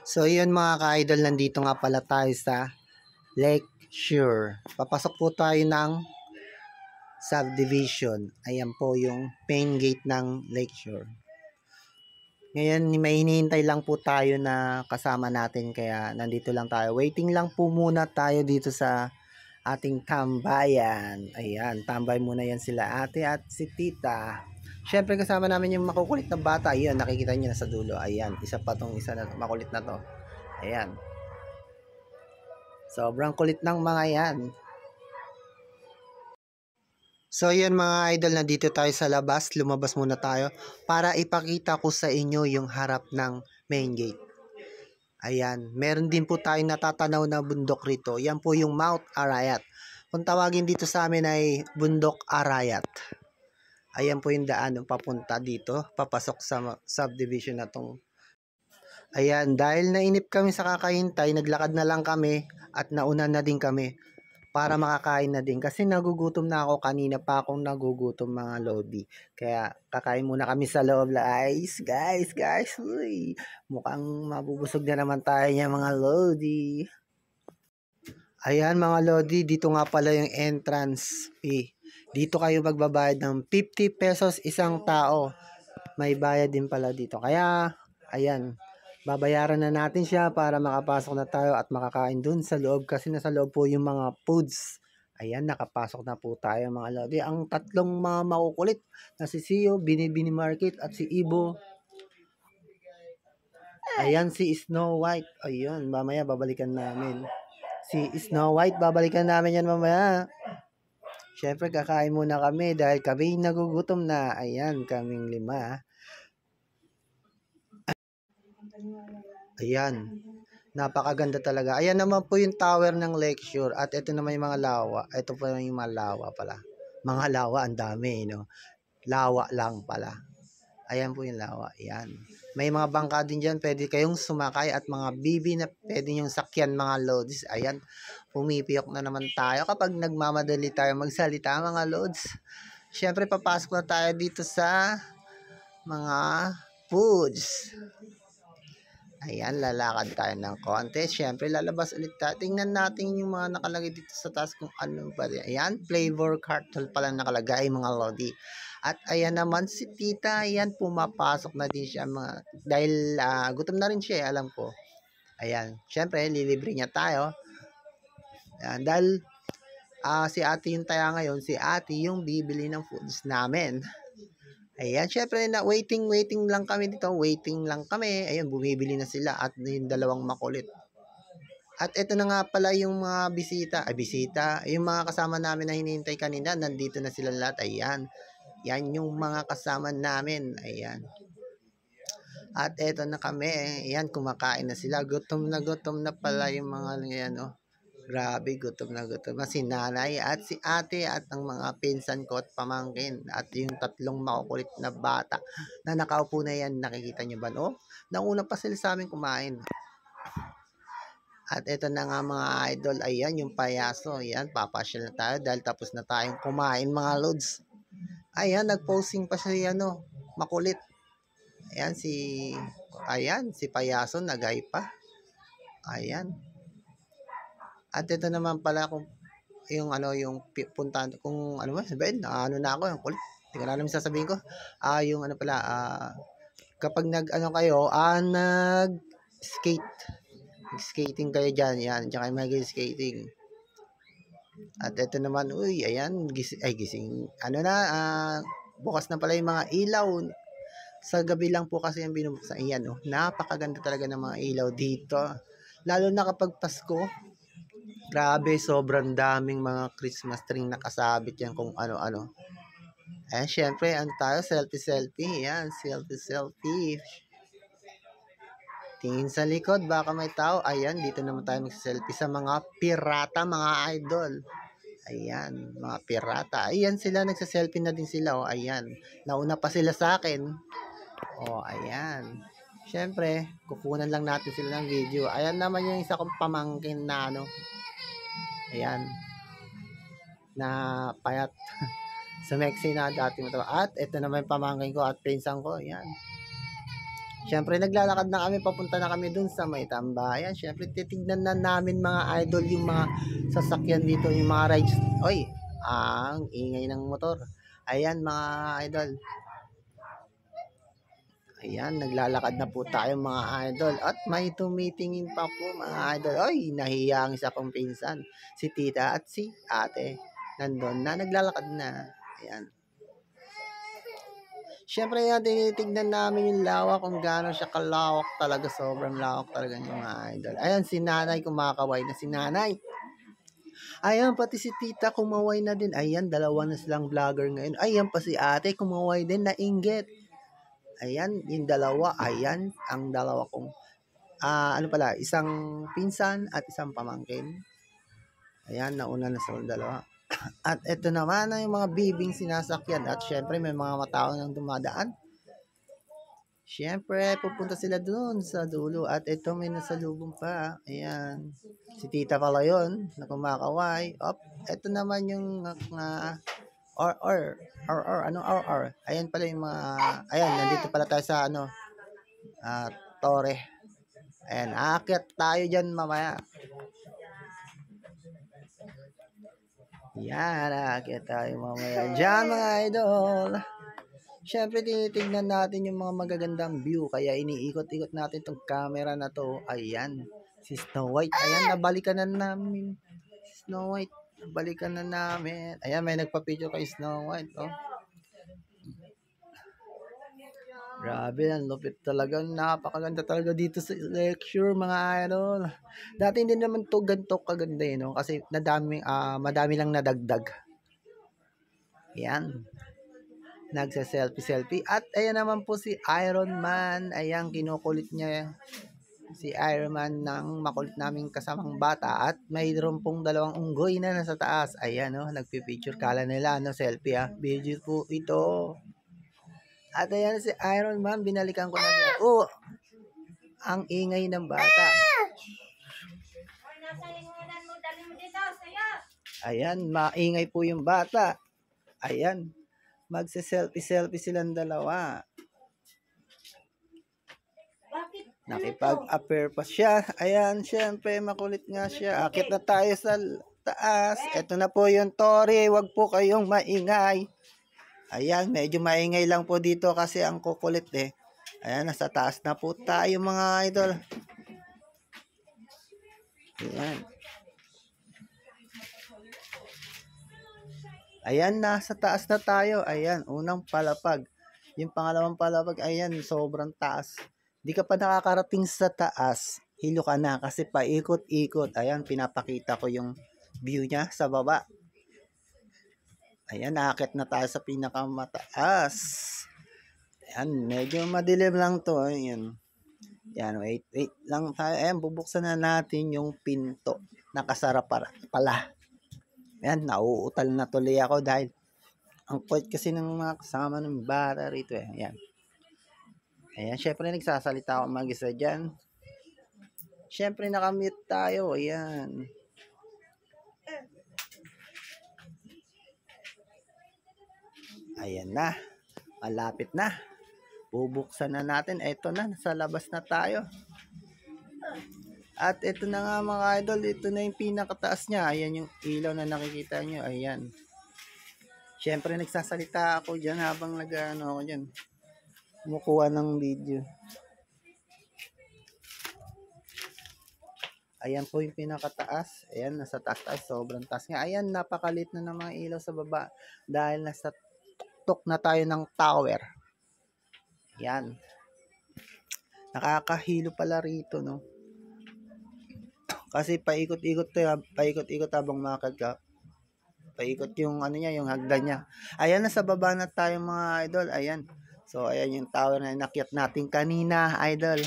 So yun mga ka-idol, nandito nga pala tayo sa Lake Shore. Papasok po tayo ng subdivision. Ayan po yung main gate ng Lake Shore. Ngayon may hinihintay lang po tayo na kasama natin kaya nandito lang tayo. Waiting lang po muna tayo dito sa ating tambayan. Ayan, tambay muna yan sila ate at si tita. Siyempre kasama namin yung makukulit na bata. Ayan, nakikita niyo na sa dulo. Ayan, isa pa tong isa na makulit na to. Ayan. Sobrang kulit ng mga yan. So yun mga idol, nandito tayo sa labas. Lumabas muna tayo para ipakita ko sa inyo yung harap ng main gate. Ayan, meron din po tayong natatanaw na bundok rito. Yan po yung Mount Arayat. Kung tawagin dito sa amin ay Bundok Arayat. Ayan po yung daan papunta dito, papasok sa subdivision na tong. Ayan, dahil nainip kami sa kakahintay, naglakad na lang kami at nauna na din kami para makakain na din. Kasi nagugutom na ako, kanina pa akong nagugutom mga lodi. Kaya kakain muna kami sa loob. Guys, uy, mukhang mabubusog na naman tayo niya mga lodi. Ayan mga lodi, dito nga pala yung entrance fee. Dito kayo magbabayad ng 50 pesos isang tao. May bayad din pala dito. Kaya, ayan, babayaran na natin siya para makapasok na tayo at makakain dun sa loob. Kasi nasa loob po yung mga foods. Ayan, nakapasok na po tayo mga lodi. Ang tatlong mga makukulit na si Sio, Binibini Market at si Ibo. Ayan si Snow White. Ayun, mamaya babalikan namin. Si Snow White, babalikan namin yan mamaya. Siyempre, kakain muna kami dahil kami nagugutom na. Ayan, kaming 5. Ayan. Napakaganda talaga. Ayan naman po yung tower ng Lakeshore. At ito naman yung mga lawa. Ito po yung mga lawa pala. Mga lawa, ang dami, no? Lawa lang pala. Ayan po yung lawa. Ayan. May mga bangka din dyan. Pwede kayong sumakay at mga bibi na pwede yung sakyan mga loads. Ayan. Pumipiyok na naman tayo kapag nagmamadali tayo magsalita mga loads. Siyempre, papasok na tayo dito sa mga foods. Ayan, lalakad tayo ng konti. Siyempre, lalabas ulit tayo. Tingnan natin yung mga nakalagay dito sa taas kung ano ba. Ayan, flavor cartel pala nakalagay mga lodi. At ayan naman si tita. Ayan, pumapasok na din siya. Dahil gutom na rin siya, alam ko. Ayan, siyempre, lilibre niya tayo. Ayan, dahil si ate yung taya ngayon, si ate yung bibili ng foods namin. Ayan, syempre na waiting lang kami dito. Waiting lang kami. Ayan, bumibili na sila at yung dalawang makulit. At ito na nga pala yung mga bisita. Yung mga kasama namin na hinihintay kanina, nandito na sila lahat. Ayan. Yan yung mga kasama namin. Ayan. At ito na kami. Ayan, kumakain na sila. Gutom na pala yung mga yan, oh. Grabe, gutom na si nanay at si ate at ang mga pinsan ko at pamangkin at yung tatlong makukulit na bata na nakaupo na yan, nakikita nyo ba no? Nauna pa sila sa amin kumain. At ito na nga mga idol, ayan yung payaso, ayan, papasyal na tayo dahil tapos na tayong kumain mga loads. Ayan, nagposing pa siya ano, makulit. Ayan si payaso nagay pa. Ayan. At ito naman pala kung yung puntahan kung ano ba sabihin, ano na ako yung kulit. Hindi ko na alam sasabihin ko. Yung ano pala kapag kayo, skating kayo diyan, yan, tsaka mag-skating. At ito naman, uy, ayan, gising. Bukas na pala yung mga ilaw. Sa gabi lang po kasi yung binubuksan. Ayan, oh, napakaganda talaga ng mga ilaw dito. Lalo na kapag Pasko. Grabe, sobrang daming mga Christmas tree nakasabit yan kung ano-ano. Eh, syempre, selfie. Yan, selfie. Tingin sa likod, baka may tao. Ayan, dito naman tayo mag-selfie sa mga pirata, mga idol. Ayan, mga pirata. Ayan sila, nagsa-selfie na din sila. Oh, ayan, nauna pa sila sa akin. Oh, ayan. Syempre, kukunan lang natin sila ng video. Ayan naman yung isa kong pamangkin na ayan, na payat. Sumexy na dati mo to. At ito naman yung pamangkin ko at pinsan ko. Ayan. Siyempre naglalakad na kami, papunta na kami dun sa may tambayan. Siyempre titignan na namin mga idol yung mga sasakyan dito, yung mga rides. Oy, ang ingay ng motor. Ayan mga idol. Ayan, naglalakad na po tayo mga idol. At may tumitingin pa po mga idol. Oy, nahiya ang isa kong pinsan. Si tita at si ate. Nandun na, naglalakad na. Ayan. Siyempre yan, tinitignan namin yung lawak kung gaano siya kalawak talaga. Sobrang lawak talaga yung mga idol. Ayan, si nanay kumakaway na si nanay. Ayan, pati si tita kumaway na din. Ayan, dalawa na silang vlogger ngayon. Ayan pa si ate kumaway din na inggit. Ayan, yung dalawa. Ayan, ang dalawa kong, ano pala, isang pinsan at isang pamangkin. Ayan, nauna na sa dalawa. At ito naman ang yung mga bibing sinasakyan. At syempre, may mga matao nang dumadaan. Syempre, pupunta sila doon sa dulo. At ito may nasalubong pa. Ayan. Si tita pala yun, na kumakaway. Op, ito naman yung or. Ayan pala yung mga, ayan, nandito pala tayo sa Tore. Ayan, aakyat tayo dyan mamaya. Yan, aakyat tayo mamaya dyan mga idol. Siyempre, tinitignan natin yung mga magagandang view. Kaya iniikot-ikot natin itong camera na to. Ayan, si Snow White. Ayan, nabalikan na namin. Snow White, nabalikan na namin. Ayan, may nagpa-picture kay Snow White. Oh. Grabe, ang lupit talaga. Napakaganda talaga dito sa lecture, mga idol. Dati hindi naman to ganito kaganda eh, no? Kasi madami lang nadagdag. Ayan. Nagsa-selfie. At ayan naman po si Iron Man. Ayan, kinukulit niya si Iron Man ng makulit naming kasamang bata. At mayroon pong dalawang unggoy na nasa taas. Ayan, no? Nagpipicture. Kala nila, selfie Video po ito. At ayan si Iron Man, binalikan ko na siya. Oh, ang ingay ng bata. Ayan, maingay po yung bata. Ayan, magse-selfie silang dalawa. Nakipag-appear pa siya. Ayan, syempre makulit nga siya. Akit na tayo sa taas. Ito na po yung Tore. Huwag po kayong maingay. Ayan, medyo maingay lang po dito kasi ang kukulit eh. Ayan, nasa taas na po tayo mga idol. Ayan. Ayan, nasa taas na tayo. Ayan, unang palapag. Yung pangalawang palapag, ayan, sobrang taas. Di ka pa nakakarating sa taas. Hilo ka na kasi paikot-ikot. Ayan, pinapakita ko yung view niya sa baba. Ayan, nakakit na tayo sa pinakamataas. Ayan, medyo madilim lang to. Ayan. Ayan, wait lang tayo. Ayan, bubuksan na natin yung pinto. Nakasara pala. Ayan, nauutal na tuloy ako dahil ang point kasi ng mga kasama ng bata rito eh. Ayan. Ayan, syempre nagsasalita ako mag-isa dyan. Syempre nakamute tayo. Ayan. Ayan na. Malapit na. Bubuksan na natin. Ito na. Nasa labas na tayo. At ito na nga mga idol. Ito na yung pinakataas niya. Ayan yung ilaw na nakikita nyo. Ayan. Siyempre nagsasalita ako dyan habang ako dyan. Kumukuha ng video. Ayan po yung pinakataas. Ayan, nasa taas. Sobrang taas nga. Ayan, napakalit na ng mga ilaw sa baba. Dahil nasa tuktok na tayo ng tower. Ayan. Nakakahilo pala rito, no? Kasi paikot-ikot habang makakad ka. Paikot yung yung hagdan niya. Ayan, nasa baba na tayo mga idol. Ayan. So, ayan yung tower na inakyat natin kanina, idol.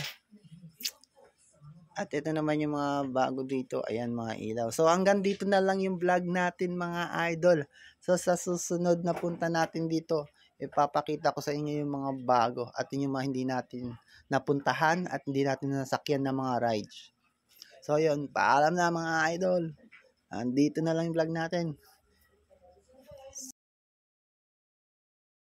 At ito naman yung mga bago dito. Ayan, mga ilaw. So, hanggang dito na lang yung vlog natin, mga idol. So, sa susunod na punta natin dito, ipapakita ko sa inyo yung mga bago at yung mga hindi natin napuntahan at hindi natin nasakyan ng mga rides. So, yun. Paalam na, mga idol. Andito na lang yung vlog natin.